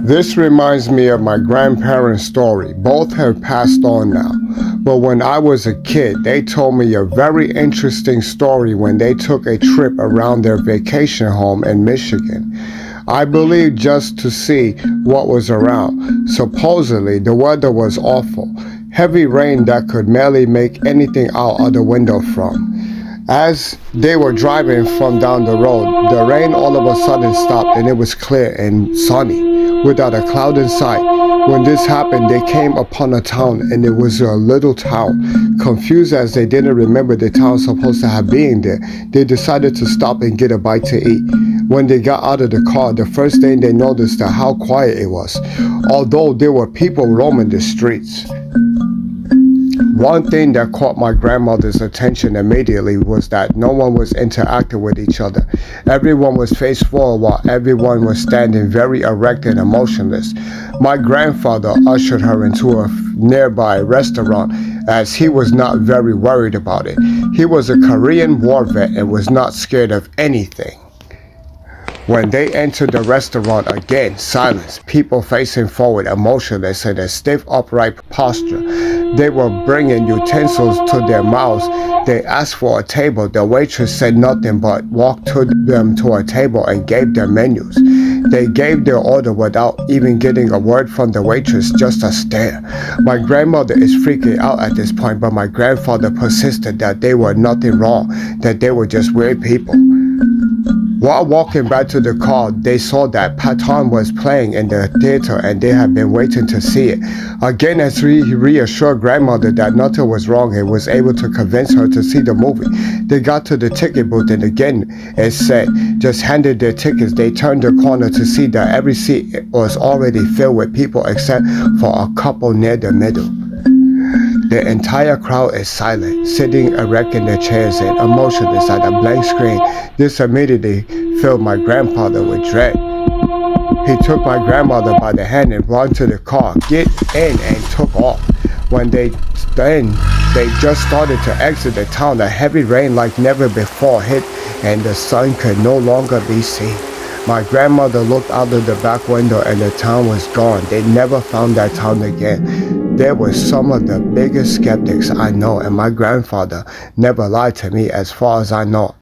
This reminds me of my grandparents' story. Both have passed on now. But when I was a kid, they told me a very interesting story when they took a trip around their vacation home in Michigan. I believe just to see what was around. Supposedly, the weather was awful. Heavy rain that could barely make anything out of the window from. As they were driving from down the road, the rain all of a sudden stopped and it was clear and sunny, without a cloud in sight. When this happened, they came upon a town and it was a little town. Confused as they didn't remember the town supposed to have been there, they decided to stop and get a bite to eat. When they got out of the car, the first thing they noticed was how quiet it was, although there were people roaming the streets. One thing that caught my grandmother's attention immediately was that no one was interacting with each other. Everyone was face forward while everyone was standing very erect and emotionless. My grandfather ushered her into a nearby restaurant as he was not very worried about it. He was a Korean war vet and was not scared of anything. When they entered the restaurant again, silence, people facing forward, emotionless in a stiff upright posture. They were bringing utensils to their mouths. They asked for a table. The waitress said nothing but walked to them to a table and gave them menus. They gave their order without even getting a word from the waitress, just a stare. My grandmother is freaking out at this point, but my grandfather persisted that they were nothing wrong, that they were just weird people. While walking back to the car, they saw that Patton was playing in the theater and they had been waiting to see it. Again, as he reassured grandmother that nothing was wrong and was able to convince her to see the movie, they got to the ticket booth and again, it said, just handed their tickets. They turned the corner to see that every seat was already filled with people except for a couple near the middle. The entire crowd is silent, sitting erect in their chairs and emotionless at a blank screen. This immediately filled my grandfather with dread. He took my grandmother by the hand and brought her to the car, get in, and took off. When they just started to exit the town, a heavy rain like never before hit and the sun could no longer be seen. My grandmother looked out of the back window and the town was gone. They never found that town again. They were some of the biggest skeptics I know, and my grandfather never lied to me as far as I know.